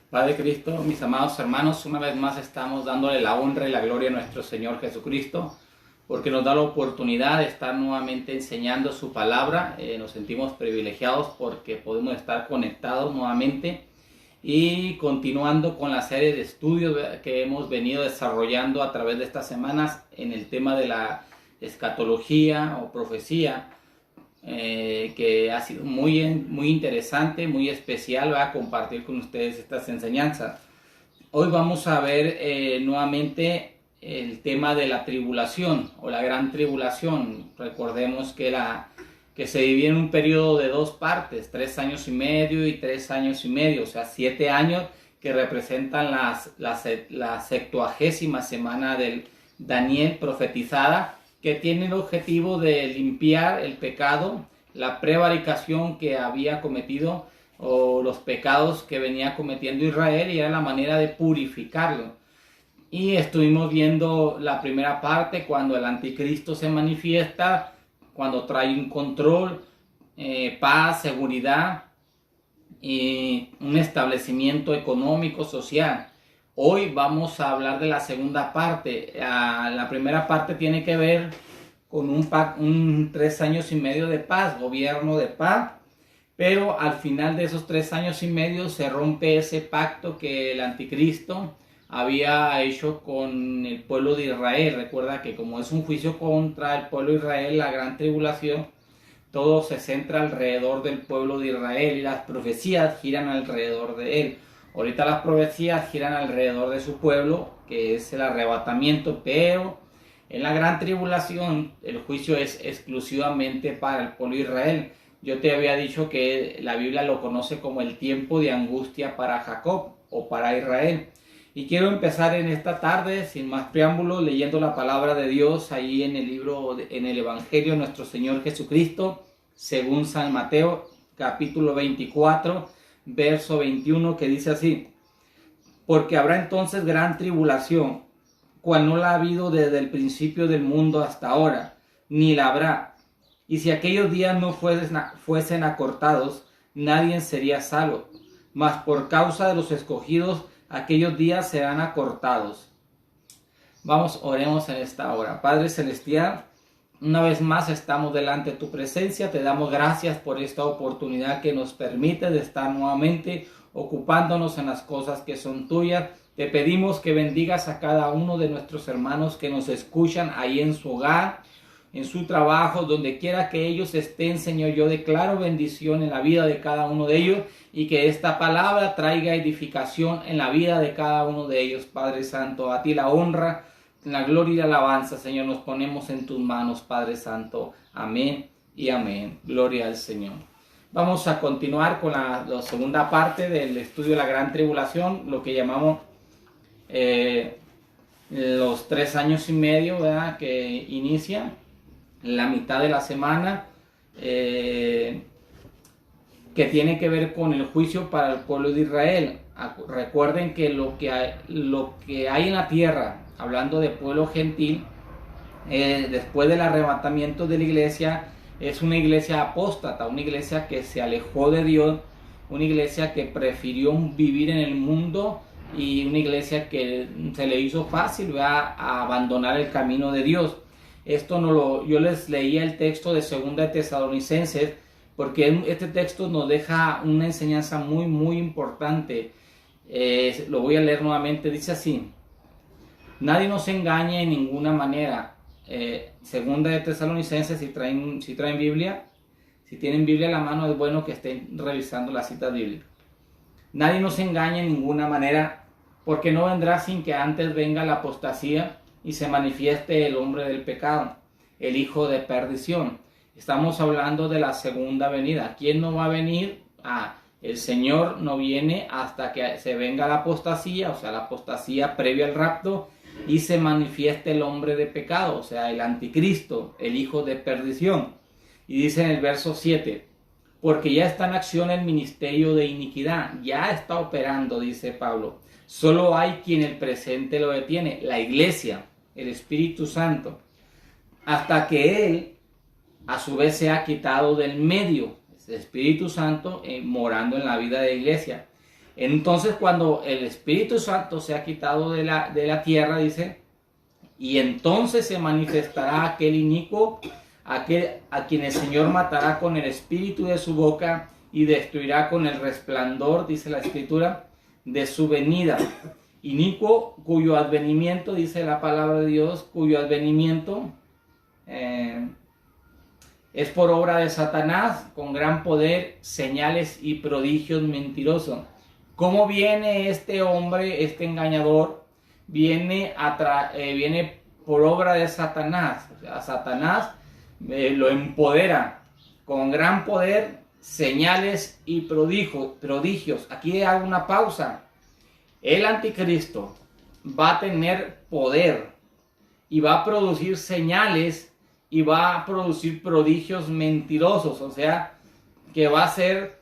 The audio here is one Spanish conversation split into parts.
Padre Cristo, mis amados hermanos, una vez más estamos dándole la honra y la gloria a nuestro Señor Jesucristo, porque nos da la oportunidad de estar nuevamente enseñando su palabra. Nos sentimos privilegiados porque podemos estar conectados nuevamente y continuando con la serie de estudios que hemos venido desarrollando a través de estas semanas en el tema de la escatología o profecía. Que ha sido muy interesante, muy especial, va a compartir con ustedes estas enseñanzas. Hoy vamos a ver nuevamente el tema de la tribulación o la gran tribulación. Recordemos que se divide en un periodo de dos partes, 3 años y medio y 3 años y medio, o sea 7 años que representan la 70ª semana del Daniel profetizada, que tiene el objetivo de limpiar el pecado, la prevaricación que había cometido o los pecados que venía cometiendo Israel, y era la manera de purificarlo. Y estuvimos viendo la primera parte cuando el anticristo se manifiesta, cuando trae un control, paz, seguridad y un establecimiento económico, social. Hoy vamos a hablar de la segunda parte. La primera parte tiene que ver con un 3 años y medio de paz, gobierno de paz, pero al final de esos 3 años y medio se rompe ese pacto que el anticristo había hecho con el pueblo de Israel. Recuerda que como es un juicio contra el pueblo de Israel, la gran tribulación, todo se centra alrededor del pueblo de Israel y las profecías giran alrededor de él. Ahorita las profecías giran alrededor de su pueblo, que es el arrebatamiento, pero en la gran tribulación el juicio es exclusivamente para el pueblo de Israel. Yo te había dicho que la Biblia lo conoce como el tiempo de angustia para Jacob o para Israel. Y quiero empezar en esta tarde, sin más preámbulos, leyendo la palabra de Dios ahí en el libro, en el Evangelio de nuestro Señor Jesucristo, según San Mateo, capítulo 24, verso 21, que dice así: porque habrá entonces gran tribulación, cual no la ha habido desde el principio del mundo hasta ahora, ni la habrá. Y si aquellos días no fuesen acortados, nadie sería salvo. Mas por causa de los escogidos, aquellos días serán acortados. Vamos, oremos en esta hora. Padre Celestial, una vez más estamos delante de tu presencia. Te damos gracias por esta oportunidad que nos permite de estar nuevamente ocupándonos en las cosas que son tuyas. Te pedimos que bendigas a cada uno de nuestros hermanos que nos escuchan ahí en su hogar, en su trabajo, donde quiera que ellos estén, Señor. Yo declaro bendición en la vida de cada uno de ellos y que esta palabra traiga edificación en la vida de cada uno de ellos. Padre Santo, a ti la honra, la gloria y la alabanza, Señor, nos ponemos en tus manos, Padre Santo. Amén y amén. Gloria al Señor. Vamos a continuar con la segunda parte del estudio de la gran tribulación, lo que llamamos los 3 años y medio, ¿verdad?, que inicia la mitad de la semana, que tiene que ver con el juicio para el pueblo de Israel. Recuerden que lo que hay en la tierra, hablando de pueblo gentil, después del arrebatamiento de la iglesia, es una iglesia apóstata, una iglesia que se alejó de Dios, una iglesia que prefirió vivir en el mundo y una iglesia que se le hizo fácil, ¿verdad?, a abandonar el camino de Dios. Yo les leía el texto de 2 de Tesalonicenses, porque este texto nos deja una enseñanza muy, muy importante. Lo voy a leer nuevamente, dice así: nadie nos engaña en ninguna manera. 2 de Tesalonicenses, si traen Biblia, si tienen Biblia a la mano, es bueno que estén revisando la cita bíblica. Nadie nos engaña en ninguna manera, porque no vendrá sin que antes venga la apostasía y se manifieste el hombre del pecado, el hijo de perdición. Estamos hablando de la segunda venida. ¿Quién no va a venir? El Señor no viene hasta que se venga la apostasía, o sea, la apostasía previa al rapto, y se manifieste el hombre de pecado, o sea, el anticristo, el hijo de perdición. Y dice en el verso 7, porque ya está en acción el ministerio de iniquidad, ya está operando, dice Pablo. Solo hay quien el presente lo detiene, la iglesia, el Espíritu Santo, hasta que Él a su vez se ha quitado del medio, el Espíritu Santo morando en la vida de la iglesia. Entonces cuando el Espíritu Santo se ha quitado de la tierra, dice, y entonces se manifestará aquel inicuo, aquel a quien el Señor matará con el espíritu de su boca y destruirá con el resplandor, dice la Escritura, de su venida. Inicuo cuyo advenimiento, dice la palabra de Dios, cuyo advenimiento es por obra de Satanás, con gran poder, señales y prodigios mentirosos. ¿Cómo viene este hombre, este engañador? Viene por obra de Satanás. O sea, Satanás lo empodera con gran poder, señales y prodigios. Aquí hago una pausa. El anticristo va a tener poder y va a producir señales y va a producir prodigios mentirosos. O sea, que va a ser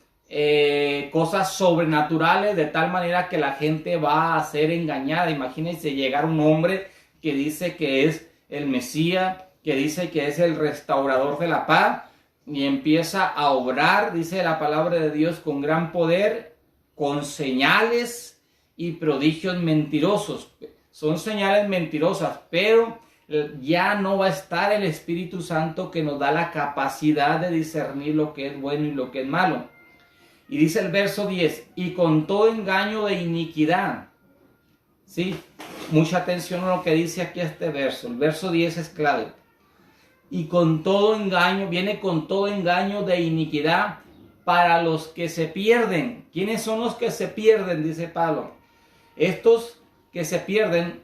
cosas sobrenaturales de tal manera que la gente va a ser engañada. Imagínense llegar un hombre que dice que es el Mesías, que dice que es el restaurador de la paz, y empieza a obrar, dice la palabra de Dios, con gran poder, con señales y prodigios mentirosos. Son señales mentirosas, pero ya no va a estar el Espíritu Santo que nos da la capacidad de discernir lo que es bueno y lo que es malo. Y dice el verso 10, y con todo engaño de iniquidad. ¿Sí? Mucha atención a lo que dice aquí este verso. El verso 10 es clave. Y con todo engaño, viene con todo engaño de iniquidad para los que se pierden. ¿Quiénes son los que se pierden? Dice Pablo. Estos que se pierden,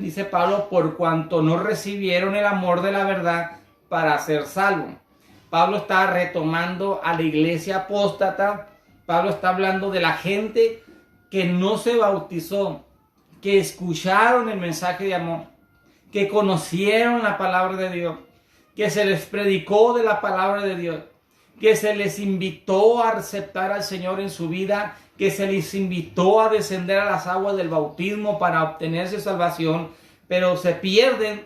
dice Pablo, por cuanto no recibieron el amor de la verdad para ser salvos. Pablo está retomando a la iglesia apóstata. Pablo está hablando de la gente que no se bautizó, que escucharon el mensaje de amor, que conocieron la palabra de Dios, que se les predicó de la palabra de Dios, que se les invitó a aceptar al Señor en su vida, que se les invitó a descender a las aguas del bautismo para obtener su salvación, pero se pierden.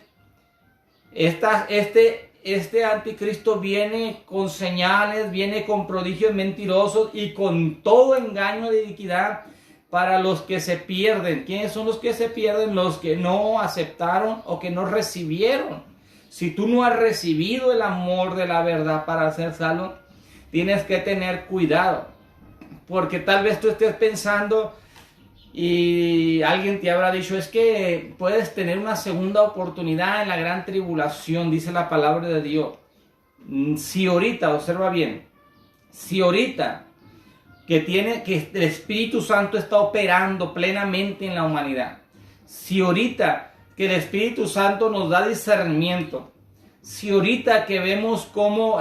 Este anticristo viene con señales, viene con prodigios mentirosos y con todo engaño de iniquidad para los que se pierden. ¿Quiénes son los que se pierden? Los que no aceptaron o que no recibieron. Si tú no has recibido el amor de la verdad para ser salvo, tienes que tener cuidado. Porque tal vez tú estés pensando y alguien te habrá dicho, es que puedes tener una segunda oportunidad en la gran tribulación, dice la palabra de Dios. Si ahorita, observa bien, si ahorita que el Espíritu Santo está operando plenamente en la humanidad, si ahorita que el Espíritu Santo nos da discernimiento, si ahorita que vemos cómo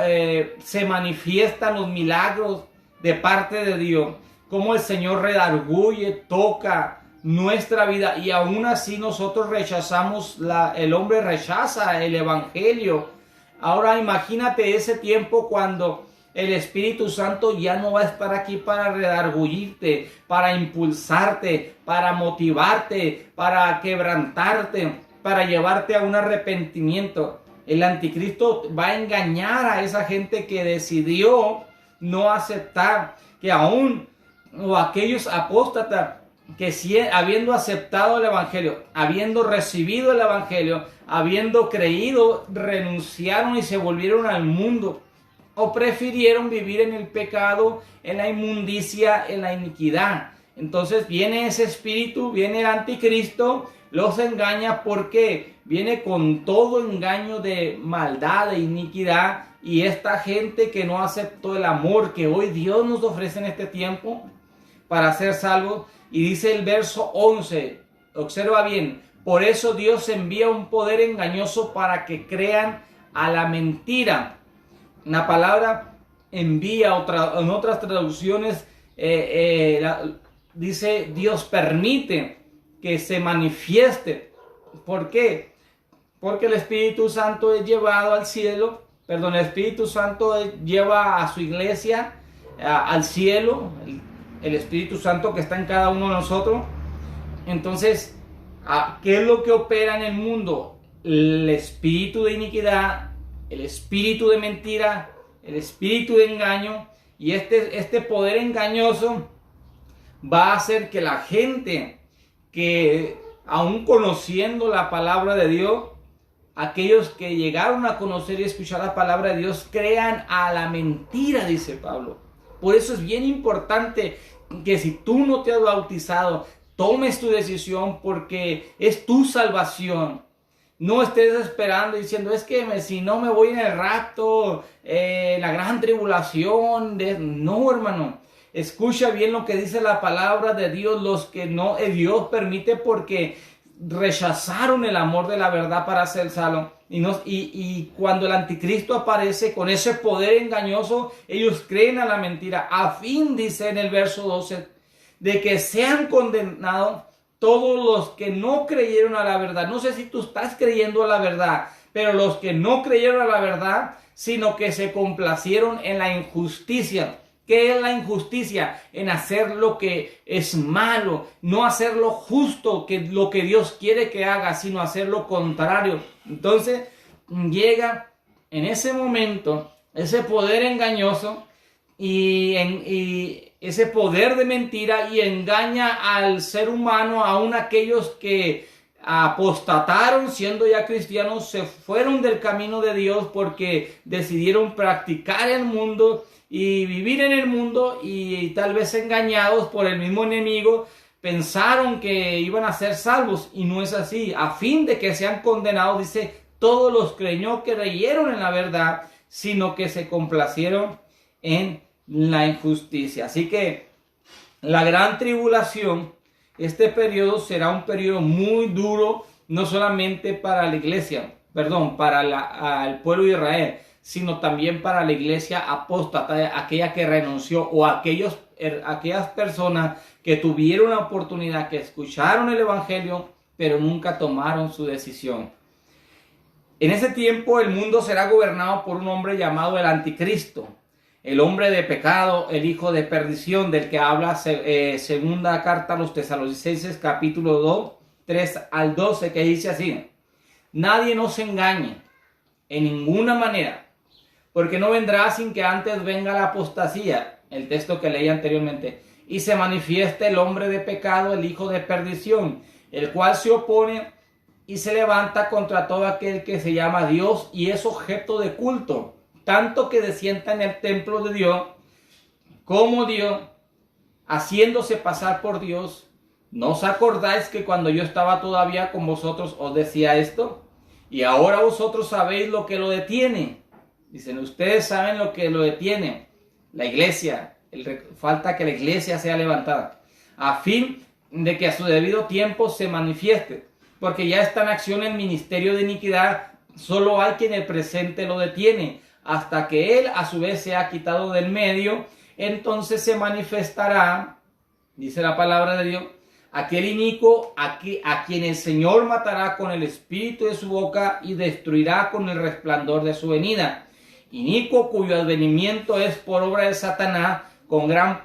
se manifiestan los milagros de parte de Dios, cómo el Señor redarguye, toca nuestra vida y aún así nosotros rechazamos, el hombre rechaza el Evangelio. Ahora imagínate ese tiempo cuando el Espíritu Santo ya no va a estar aquí para redarguirte, para impulsarte, para motivarte, para quebrantarte, para llevarte a un arrepentimiento. El anticristo va a engañar a esa gente que decidió no aceptar, que aún, o aquellos apóstatas que habiendo aceptado el Evangelio, habiendo recibido el Evangelio, habiendo creído, renunciaron y se volvieron al mundo, o prefirieron vivir en el pecado, en la inmundicia, en la iniquidad. Entonces viene ese espíritu, viene el anticristo, los engaña porque viene con todo engaño de maldad, de iniquidad, y esta gente que no aceptó el amor que hoy Dios nos ofrece en este tiempo para ser salvos. Y dice el verso 11, observa bien, por eso Dios envía un poder engañoso para que crean a la mentira. La palabra envía, en otras traducciones dice Dios permite que se manifieste. ¿Por qué? Porque el Espíritu Santo es llevado al cielo, el Espíritu Santo lleva a su iglesia al cielo, el Espíritu Santo que está en cada uno de nosotros. Entonces, ¿qué es lo que opera en el mundo? El espíritu de iniquidad, el espíritu de mentira, el espíritu de engaño, y este poder engañoso va a hacer que la gente que aún conociendo la palabra de Dios, aquellos que llegaron a conocer y escuchar la palabra de Dios, crean a la mentira, dice Pablo. Por eso es bien importante que si tú no te has bautizado, tomes tu decisión porque es tu salvación. No estés esperando diciendo, es que si no me voy en el rapto, la gran tribulación. No, hermano. Escucha bien lo que dice la palabra de Dios. Los que no, Dios permite porque rechazaron el amor de la verdad para ser salvos. Y cuando el anticristo aparece con ese poder engañoso, ellos creen a la mentira. A fin, dice en el verso 12, de que sean condenados todos los que no creyeron a la verdad. No sé si tú estás creyendo a la verdad, pero los que no creyeron a la verdad, sino que se complacieron en la injusticia. ¿Qué es la injusticia? En hacer lo que es malo, no hacer lo justo, lo que Dios quiere que haga, sino hacer lo contrario. Entonces llega en ese momento ese poder engañoso y ese poder de mentira y engaña al ser humano, aun aquellos que apostataron siendo ya cristianos, se fueron del camino de Dios porque decidieron practicar el mundo y vivir en el mundo, y tal vez engañados por el mismo enemigo pensaron que iban a ser salvos, y no es así. A fin de que sean condenados, dice, todos los que creyeron en la verdad, sino que se complacieron en la injusticia. Así que la gran tribulación, este periodo será un periodo muy duro, no solamente para la iglesia, para el pueblo de Israel, sino también para la iglesia apóstata, aquella que renunció, o aquellas personas que tuvieron la oportunidad, que escucharon el evangelio, pero nunca tomaron su decisión. En ese tiempo el mundo será gobernado por un hombre llamado el anticristo, el hombre de pecado, el hijo de perdición, del que habla segunda carta a los Tesalonicenses, capítulo 2, 3 al 12, que dice así: nadie nos engañe en ninguna manera, porque no vendrá sin que antes venga la apostasía, el texto que leí anteriormente, y se manifieste el hombre de pecado, el hijo de perdición, el cual se opone y se levanta contra todo aquel que se llama Dios y es objeto de culto, tanto que descienda en el templo de Dios como Dios, haciéndose pasar por Dios. ¿No os acordáis que cuando yo estaba todavía con vosotros os decía esto? Y ahora vosotros sabéis lo que lo detiene. Dicen, ustedes saben lo que lo detiene. La iglesia. Falta que la iglesia sea levantada, a fin de que a su debido tiempo se manifieste. Porque ya está en acción el ministerio de iniquidad. Solo hay quien en el presente lo detiene, hasta que él a su vez sea quitado del medio. Entonces se manifestará, dice la palabra de Dios, aquel inicuo a quien el Señor matará con el espíritu de su boca y destruirá con el resplandor de su venida. Inicuo cuyo advenimiento es por obra de Satanás, con gran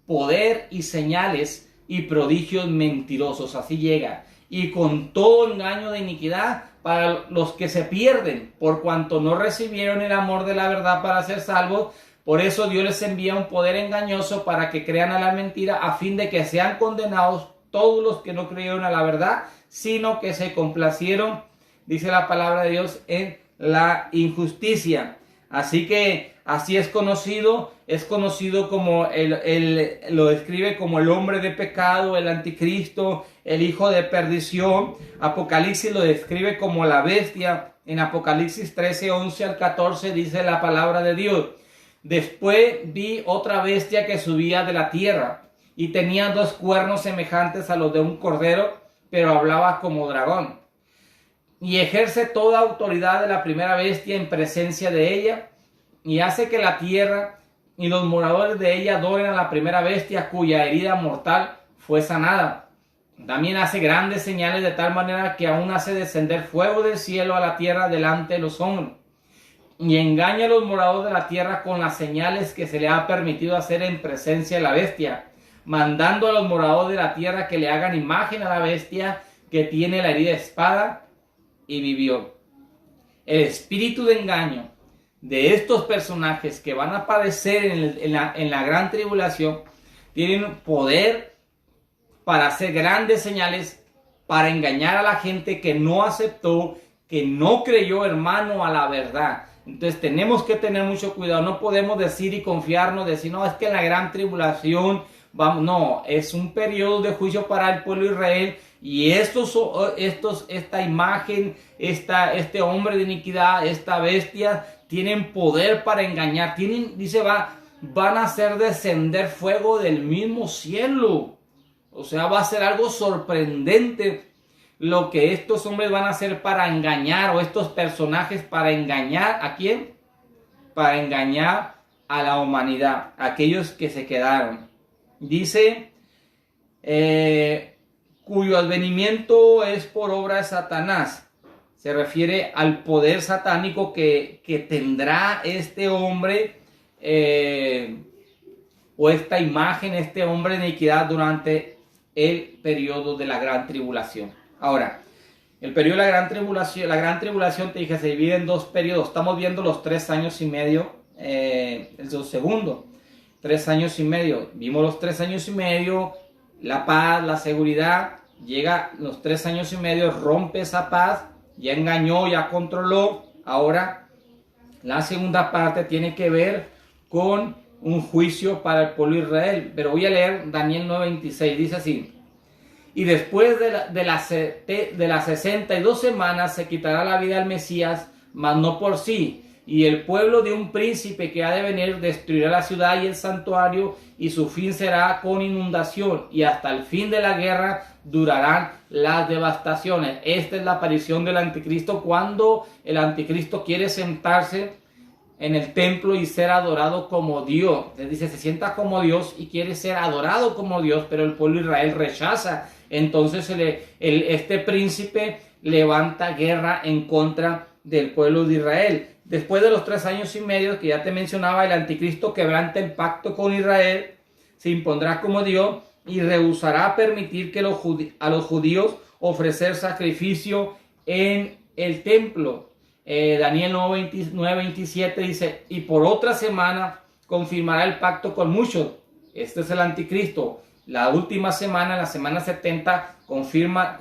poder y señales y prodigios mentirosos. Así llega. Y con todo engaño de iniquidad para los que se pierden, por cuanto no recibieron el amor de la verdad para ser salvos. Por eso Dios les envía un poder engañoso para que crean a la mentira, a fin de que sean condenados todos los que no creyeron a la verdad, sino que se complacieron, dice la palabra de Dios, en la injusticia. Así que así es conocido como lo describe como el hombre de pecado, el anticristo, el hijo de perdición. Apocalipsis lo describe como la bestia. En Apocalipsis 13, 11 al 14 dice la palabra de Dios: después vi otra bestia que subía de la tierra y tenía 2 cuernos semejantes a los de un cordero, pero hablaba como dragón. Y ejerce toda autoridad de la primera bestia en presencia de ella, y hace que la tierra y los moradores de ella adoren a la primera bestia, cuya herida mortal fue sanada. También hace grandes señales, de tal manera que aún hace descender fuego del cielo a la tierra delante de los hombres, y engaña a los moradores de la tierra con las señales que se le ha permitido hacer en presencia de la bestia, mandando a los moradores de la tierra que le hagan imagen a la bestia que tiene la herida de espada y vivió. El espíritu de engaño de estos personajes que van a padecer en la gran tribulación tienen poder para hacer grandes señales, para engañar a la gente que no aceptó, que no creyó, hermano, a la verdad. Entonces tenemos que tener mucho cuidado. No podemos decir y confiarnos, decir, no, es que en la gran tribulación, vamos, no, es un periodo de juicio para el pueblo de Israel. Y esta imagen, este hombre de iniquidad, esta bestia, tienen poder para engañar. Dice, van a hacer descender fuego del mismo cielo. O sea, va a ser algo sorprendente lo que estos hombres van a hacer para engañar, o estos personajes para engañar. ¿A quién? Para engañar a la humanidad, a aquellos que se quedaron. Dice, cuyo advenimiento es por obra de Satanás. Se refiere al poder satánico que tendrá este hombre, o esta imagen, este hombre de iniquidad durante el periodo de la gran tribulación. Ahora, el periodo de la gran tribulación, te dije, se divide en dos periodos. Estamos viendo los 3 años y medio, el segundo, 3 años y medio. Vimos los 3 años y medio, la paz, la seguridad. Llega los 3 años y medio, rompe esa paz, ya engañó, ya controló. Ahora, la segunda parte tiene que ver con un juicio para el pueblo de Israel. Pero voy a leer Daniel 9:26, dice así: y después de las 62 semanas se quitará la vida al Mesías, mas no por sí. Y el pueblo de un príncipe que ha de venir destruirá la ciudad y el santuario, y su fin será con inundación. Y hasta el fin de la guerra durarán las devastaciones. Esta es la aparición del anticristo, cuando el anticristo quiere sentarse en el templo y ser adorado como Dios. Les dice, se sienta como Dios y quiere ser adorado como Dios, pero el pueblo de Israel rechaza. Entonces este príncipe levanta guerra en contra del pueblo de Israel. Después de los 3 años y medio que ya te mencionaba, el anticristo quebranta el pacto con Israel, se impondrá como Dios y rehusará permitir que a los judíos ofrecer sacrificio en el templo. Daniel 9:27 dice, y por otra semana confirmará el pacto con muchos. Este es el anticristo. La última semana, la semana 70, confirma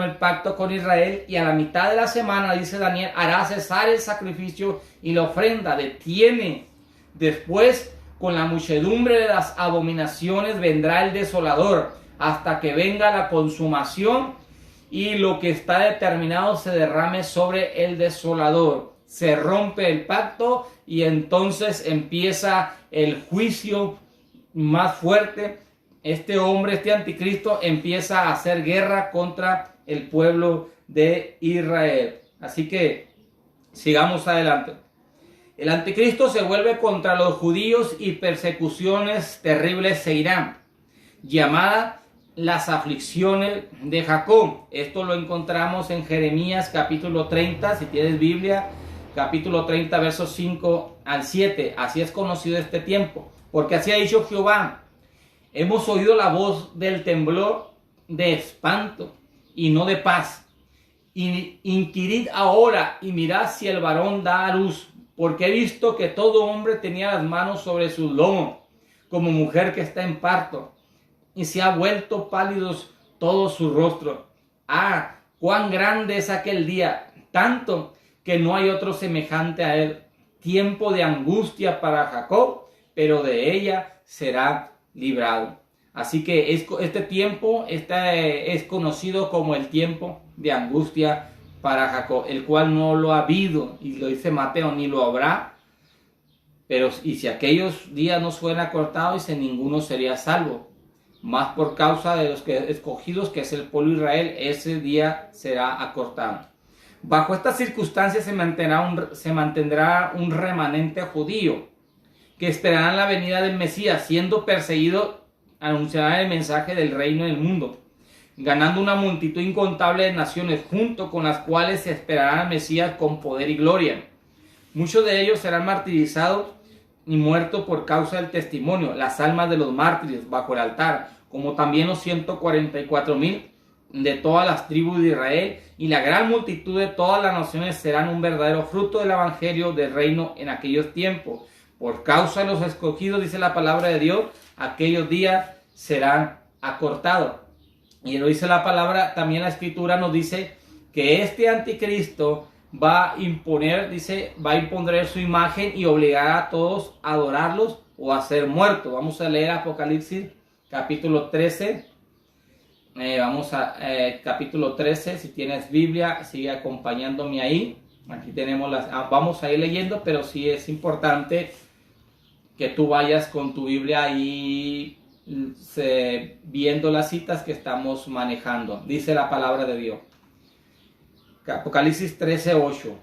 el pacto con Israel, y a la mitad de la semana, dice Daniel, hará cesar el sacrificio y la ofrenda, detiene. Después, con la muchedumbre de las abominaciones, vendrá el desolador, hasta que venga la consumación y lo que está determinado se derrame sobre el desolador. Se rompe el pacto y entonces empieza el juicio más fuerte. Este hombre, este anticristo, empieza a hacer guerra contra el pueblo de Israel. Así que sigamos adelante. El anticristo se vuelve contra los judíos y persecuciones terribles seguirán, llamadas las aflicciones de Jacob. Esto lo encontramos en Jeremías capítulo 30, si tienes Biblia, capítulo 30, versos 5 al 7. Así es conocido este tiempo, porque así ha dicho Jehová: hemos oído la voz del temblor, de espanto y no de paz. Inquirid ahora y mirad si el varón da a luz, porque he visto que todo hombre tenía las manos sobre sus lomos, como mujer que está en parto, y se ha vuelto pálidos todo su rostro. Ah, cuán grande es aquel día, tanto que no hay otro semejante a él. Tiempo de angustia para Jacob, pero de ella será librado. Así que este tiempo es conocido como el tiempo de angustia para Jacob, el cual no lo ha habido, y lo dice Mateo, ni lo habrá. Pero y si aquellos días no fueran acortados, dice, ninguno sería salvo. Más por causa de los escogidos, que es el pueblo de Israel, ese día será acortado. Bajo estas circunstancias se mantendrá un remanente judío, que esperarán la venida del Mesías, siendo perseguido, anunciarán el mensaje del reino del mundo, ganando una multitud incontable de naciones, junto con las cuales se esperará al Mesías con poder y gloria. Muchos de ellos serán martirizados y muertos por causa del testimonio, las almas de los mártires bajo el altar, como también los 144,000 de todas las tribus de Israel, y la gran multitud de todas las naciones serán un verdadero fruto del evangelio del reino en aquellos tiempos. Por causa de los escogidos, dice la palabra de Dios, aquellos días serán acortados. Y lo dice la palabra, también la escritura nos dice que este anticristo va a imponer, dice, va a imponer su imagen y obligar a todos a adorarlos o a ser muertos. Vamos a leer Apocalipsis capítulo 13. Vamos a capítulo 13, si tienes Biblia, sigue acompañándome ahí. Aquí tenemos vamos a ir leyendo, pero sí es importante que tú vayas con tu Biblia ahí viendo las citas que estamos manejando. Dice la palabra de Dios. Apocalipsis 13:8.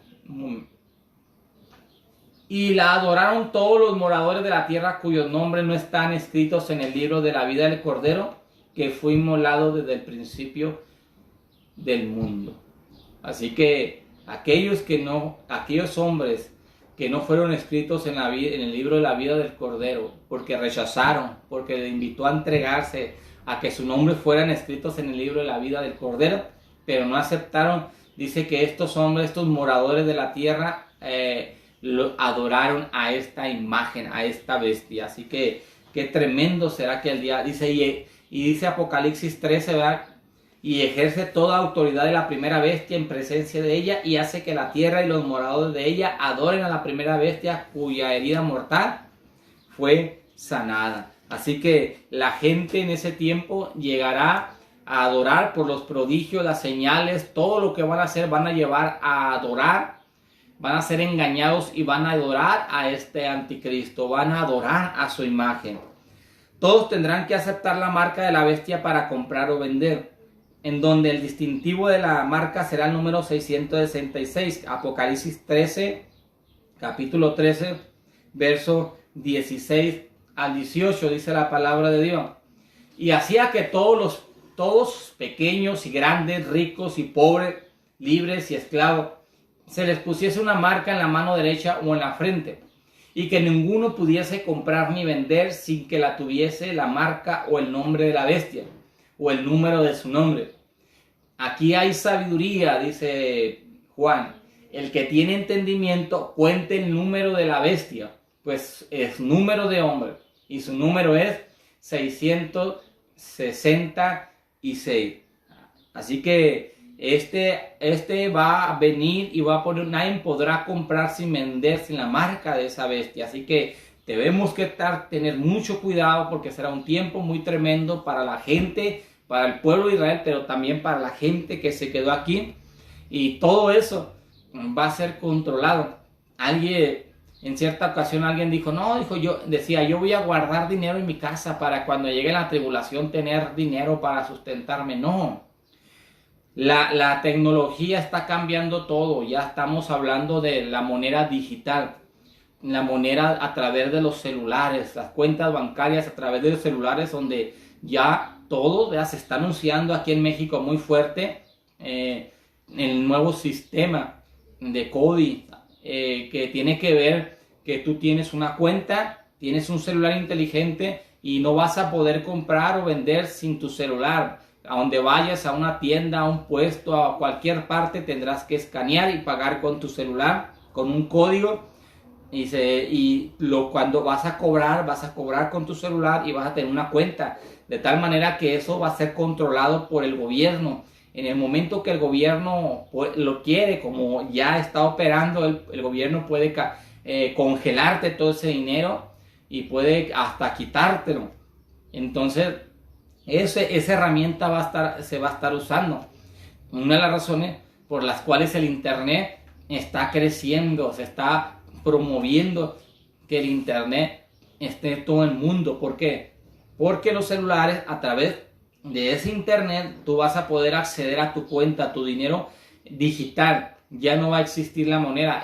Y la adoraron todos los moradores de la tierra cuyos nombres no están escritos en el libro de la vida del Cordero, que fue inmolado desde el principio del mundo. Así que aquellos hombres que no fueron escritos en el libro de la vida del Cordero, porque rechazaron, porque le invitó a entregarse a que sus nombres fueran escritos en el libro de la vida del Cordero, pero no aceptaron, dice que estos hombres, estos moradores de la tierra, adoraron a esta imagen, a esta bestia. Así que qué tremendo será aquel día. Dice, y dice Apocalipsis 13, ¿verdad? Y ejerce toda autoridad de la primera bestia en presencia de ella, y hace que la tierra y los moradores de ella adoren a la primera bestia cuya herida mortal fue sanada. Así que la gente en ese tiempo llegará a adorar por los prodigios, las señales, todo lo que van a hacer, van a llevar a adorar, van a ser engañados y van a adorar a este anticristo, van a adorar a su imagen. Todos tendrán que aceptar la marca de la bestia para comprar o vender, en donde el distintivo de la marca será el número 666. Apocalipsis 13, capítulo 13, verso 16 al 18, dice la palabra de Dios. Y hacía que todos pequeños y grandes, ricos y pobres, libres y esclavos, se les pusiese una marca en la mano derecha o en la frente, y que ninguno pudiese comprar ni vender sin que la tuviese la marca o el nombre de la bestia, o el número de su nombre. Aquí hay sabiduría, dice Juan. El que tiene entendimiento cuente el número de la bestia, pues es número de hombre, y su número es 666. Así que este va a venir y va a poner, nadie podrá comprar sin vender sin la marca de esa bestia. Así que debemos tener mucho cuidado, porque será un tiempo muy tremendo para la gente, para el pueblo de Israel, pero también para la gente que se quedó aquí. Y todo eso va a ser controlado. En cierta ocasión alguien dijo, yo voy a guardar dinero en mi casa para cuando llegue la tribulación tener dinero para sustentarme. No. La tecnología está cambiando todo. Ya estamos hablando de la moneda digital, la moneda a través de los celulares, las cuentas bancarias a través de los celulares, donde ya todo se está anunciando aquí en México muy fuerte el nuevo sistema de CODI, que tiene que ver que tú tienes una cuenta, tienes un celular inteligente y no vas a poder comprar o vender sin tu celular. A donde vayas, a una tienda, a un puesto, a cualquier parte, tendrás que escanear y pagar con tu celular, con un código. Cuando vas a cobrar con tu celular y vas a tener una cuenta. De tal manera que eso va a ser controlado por el gobierno. En el momento que el gobierno lo quiere, como ya está operando, el gobierno puede congelarte todo ese dinero y puede hasta quitártelo. Entonces, esa herramienta se va a estar usando. Una de las razones por las cuales el Internet está creciendo, se está promoviendo que el Internet esté en todo el mundo. ¿Por qué? Porque los celulares, a través de ese Internet, tú vas a poder acceder a tu cuenta, a tu dinero digital. Ya no va a existir la moneda.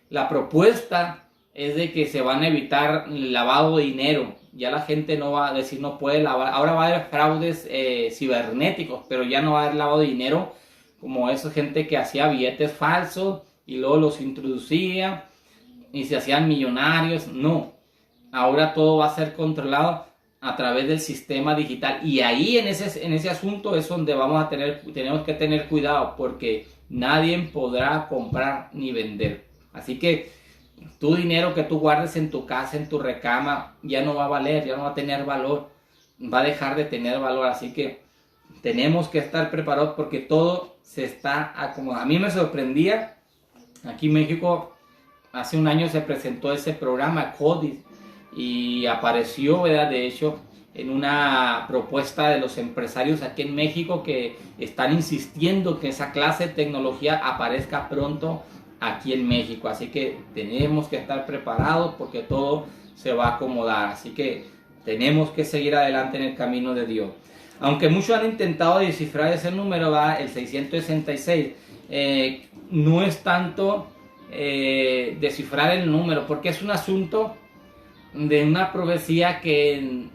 La propuesta es de que se van a evitar el lavado de dinero. Ya la gente no va a decir no puede lavar. Ahora va a haber fraudes cibernéticos, pero ya no va a haber lavado de dinero como esa gente que hacía billetes falsos y luego los introducía y se hacían millonarios. No, ahora todo va a ser controlado a través del sistema digital, y ahí en ese asunto es donde tenemos que tener cuidado, porque nadie podrá comprar ni vender. Así que tu dinero que tú guardes en tu casa, en tu recama, ya no va a valer, ya no va a tener valor, va a dejar de tener valor. Así que tenemos que estar preparados porque todo se está acomodando. A mí me sorprendía, aquí en México, hace un año se presentó ese programa CODIS y apareció, ¿verdad? De hecho, en una propuesta de los empresarios aquí en México que están insistiendo que esa clase de tecnología aparezca pronto aquí en México. Así que tenemos que estar preparados porque todo se va a acomodar. Así que tenemos que seguir adelante en el camino de Dios. Aunque muchos han intentado descifrar ese número, ¿verdad? El 666, no es tanto descifrar el número, porque es un asunto de una profecía que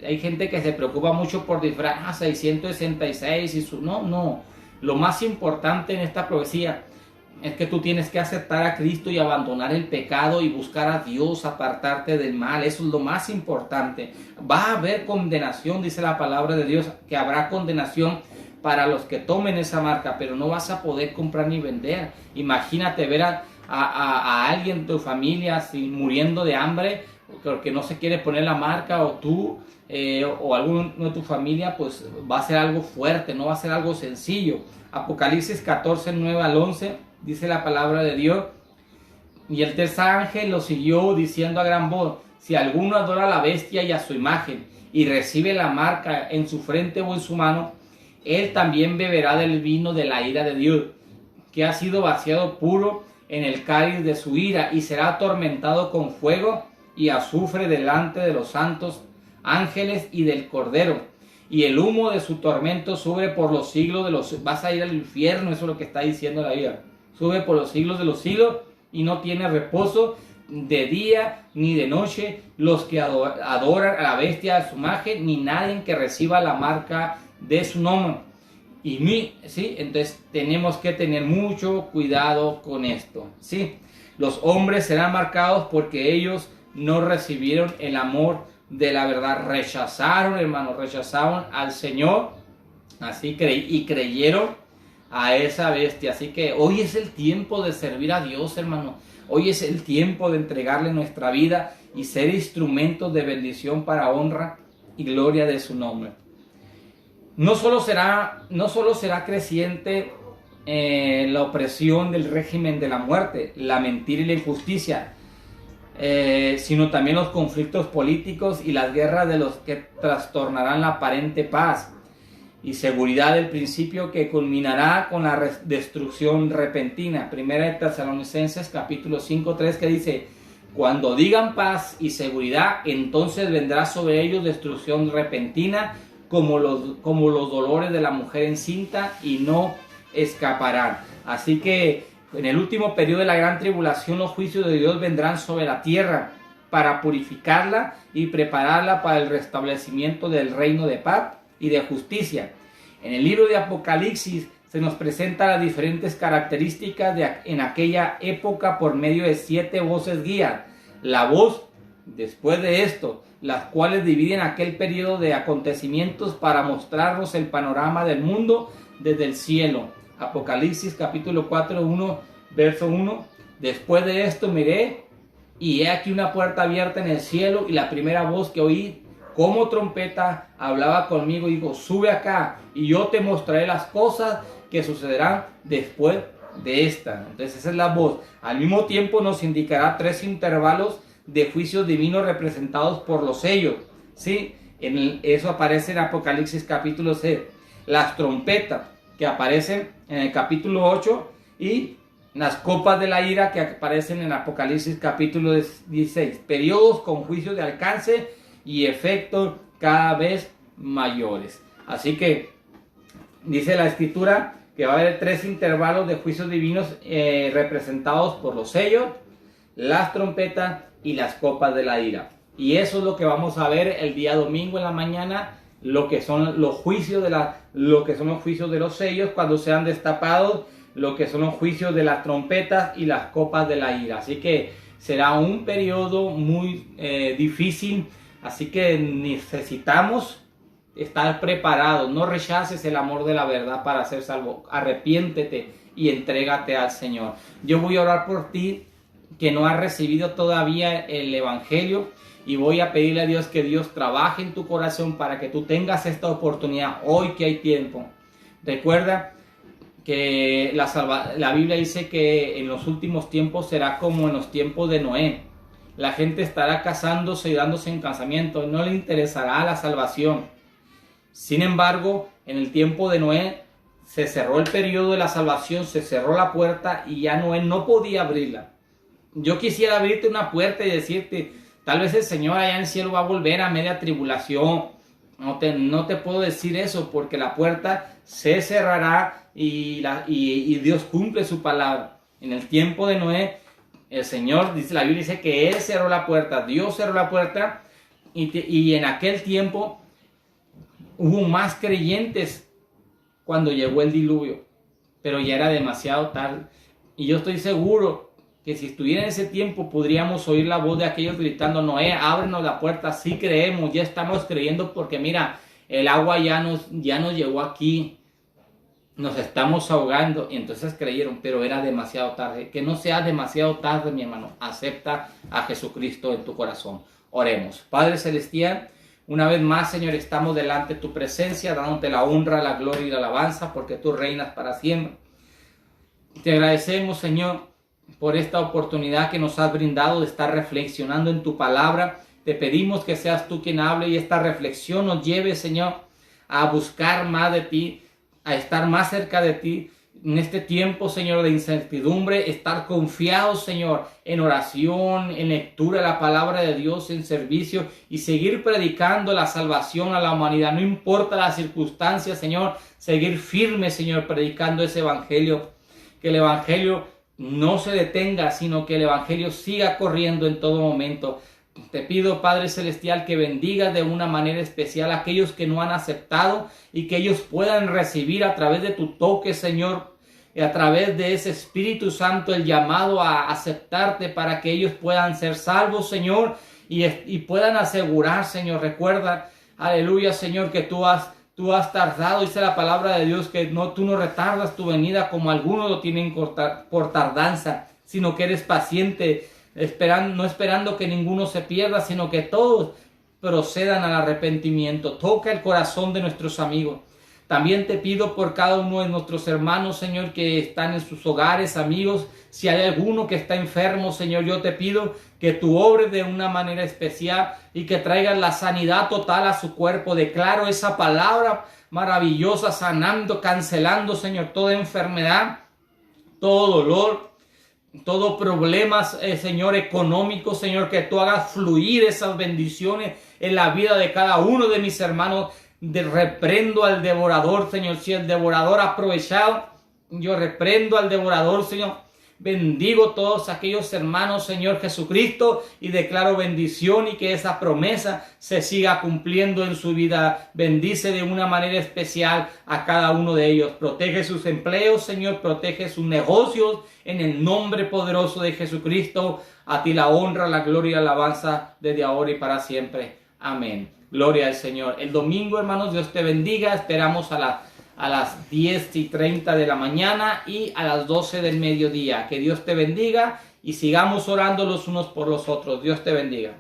hay gente que se preocupa mucho por descifrar 666 y su... No, lo más importante en esta profecía es que tú tienes que aceptar a Cristo y abandonar el pecado y buscar a Dios, apartarte del mal. Eso es lo más importante. Va a haber condenación, dice la palabra de Dios, que habrá condenación para los que tomen esa marca, pero no vas a poder comprar ni vender. Imagínate ver a alguien de tu familia muriendo de hambre porque no se quiere poner la marca, o tú o alguno de tu familia, pues va a ser algo fuerte, no va a ser algo sencillo. Apocalipsis 14, 9 al 11 dice la palabra de Dios: y el tercer ángel lo siguió diciendo a gran voz: si alguno adora a la bestia y a su imagen y recibe la marca en su frente o en su mano, él también beberá del vino de la ira de Dios, que ha sido vaciado puro en el cáliz de su ira, y será atormentado con fuego y azufre delante de los santos ángeles y del Cordero, y el humo de su tormento sube por los siglos de los... Vas a ir al infierno, eso es lo que está diciendo la Biblia. Sube por los siglos de los siglos y no tiene reposo de día ni de noche los que adoran a la bestia de su imagen, ni nadie que reciba la marca de su nombre. ¿Sí? Entonces tenemos que tener mucho cuidado con esto, ¿sí? Los hombres serán marcados porque ellos no recibieron el amor de la verdad. Rechazaron, hermanos, rechazaron al Señor, así y creyeron a esa bestia. Así que hoy es el tiempo de servir a Dios, hermano. Hoy es el tiempo de entregarle nuestra vida y ser instrumentos de bendición para honra y gloria de su nombre. No solo será creciente la opresión del régimen de la muerte, la mentira y la injusticia, sino también los conflictos políticos y las guerras de los que trastornarán la aparente paz y seguridad del principio, que culminará con la destrucción repentina. Primera de Tesalonicenses capítulo 5:3, que dice: cuando digan paz y seguridad, entonces vendrá sobre ellos destrucción repentina, como los dolores de la mujer encinta, y no escaparán. Así que en el último periodo de la gran tribulación, los juicios de Dios vendrán sobre la tierra para purificarla y prepararla para el restablecimiento del reino de paz y de justicia. En el libro de Apocalipsis se nos presentan las diferentes características en aquella época por medio de 7 voces guías. La voz después de esto, las cuales dividen aquel periodo de acontecimientos para mostrarnos el panorama del mundo desde el cielo. Apocalipsis capítulo 4, 1, verso 1. Después de esto miré, y he aquí una puerta abierta en el cielo, y la primera voz que oí como trompeta hablaba conmigo y dijo: sube acá, y yo te mostraré las cosas que sucederán después de esta. Entonces esa es la voz. Al mismo tiempo nos indicará 3 intervalos de juicios divinos representados por los sellos, ¿sí? Eso aparece en Apocalipsis capítulo 6. Las trompetas que aparecen en el capítulo 8, y las copas de la ira que aparecen en Apocalipsis capítulo 16. Periodos con juicios de alcance y efectos cada vez mayores. Así que dice la escritura que va a haber 3 intervalos de juicios divinos representados por los sellos, las trompetas y las copas de la ira. Y eso es lo que vamos a ver el día domingo en la mañana, lo que son los juicios de los sellos cuando sean destapados, lo que son los juicios de las trompetas y las copas de la ira. Así que será un periodo muy difícil, así que necesitamos estar preparados. No rechaces el amor de la verdad para ser salvo. Arrepiéntete y entrégate al Señor. Yo voy a orar por ti que no has recibido todavía el Evangelio, y voy a pedirle a Dios que Dios trabaje en tu corazón para que tú tengas esta oportunidad hoy que hay tiempo. Recuerda que la Biblia dice que en los últimos tiempos será como en los tiempos de Noé. La gente estará casándose y dándose en casamiento y no le interesará la salvación. Sin embargo, en el tiempo de Noé se cerró el periodo de la salvación, se cerró la puerta y ya Noé no podía abrirla. Yo quisiera abrirte una puerta y decirte, tal vez el Señor allá en el cielo va a volver a media tribulación. No te puedo decir eso porque la puerta se cerrará y Dios cumple su palabra. En el tiempo de Noé, el Señor, dice la Biblia, dice que Él cerró la puerta, Dios cerró la puerta y en aquel tiempo hubo más creyentes cuando llegó el diluvio, pero ya era demasiado tarde. Y yo estoy seguro que si estuviera en ese tiempo podríamos oír la voz de aquellos gritando, Noé, ábrenos la puerta, sí creemos, ya estamos creyendo porque mira, el agua ya nos llegó aquí, nos estamos ahogando. Y entonces creyeron, pero era demasiado tarde. Que no sea demasiado tarde, mi hermano. Acepta a Jesucristo en tu corazón. Oremos. Padre Celestial, una vez más, Señor, estamos delante de tu presencia, dándote la honra, la gloria y la alabanza, porque tú reinas para siempre. Te agradecemos, Señor, por esta oportunidad que nos has brindado de estar reflexionando en tu palabra. Te pedimos que seas tú quien hable y esta reflexión nos lleve, Señor, a buscar más de ti, a estar más cerca de ti en este tiempo, Señor, de incertidumbre, estar confiados, Señor, en oración, en lectura de la palabra de Dios, en servicio y seguir predicando la salvación a la humanidad. No importa las circunstancias, Señor, seguir firme, Señor, predicando ese evangelio. Que el evangelio no se detenga, sino que el evangelio siga corriendo en todo momento. Te pido, Padre Celestial, que bendigas de una manera especial a aquellos que no han aceptado y que ellos puedan recibir a través de tu toque, Señor, y a través de ese Espíritu Santo el llamado a aceptarte para que ellos puedan ser salvos, Señor, y puedan asegurar, Señor. Recuerda, aleluya, Señor, que tú has tardado, dice la palabra de Dios, que tú no retardas tu venida como algunos lo tienen por tardanza, sino que eres paciente, no esperando que ninguno se pierda, sino que todos procedan al arrepentimiento. Toca el corazón de nuestros amigos. También te pido por cada uno de nuestros hermanos, Señor, que están en sus hogares, amigos. Si hay alguno que está enfermo, Señor, yo te pido que tú obres de una manera especial y que traigas la sanidad total a su cuerpo. Declaro esa palabra maravillosa, sanando, cancelando, Señor, toda enfermedad, todo dolor, todo problemas, Señor, económico, Señor, que tú hagas fluir esas bendiciones en la vida de cada uno de mis hermanos. Reprendo al devorador, Señor. Si el devorador ha aprovechado, yo reprendo al devorador, Señor. Bendigo todos aquellos hermanos, Señor Jesucristo, y declaro bendición y que esa promesa se siga cumpliendo en su vida. Bendice de una manera especial a cada uno de ellos. Protege sus empleos, Señor, protege sus negocios en el nombre poderoso de Jesucristo. A ti la honra, la gloria y la alabanza desde ahora y para siempre. Amén. Gloria al Señor. El domingo, hermanos, Dios te bendiga. Esperamos a las 10:30 de la mañana y a las 12 del mediodía. Que Dios te bendiga y sigamos orando los unos por los otros. Dios te bendiga.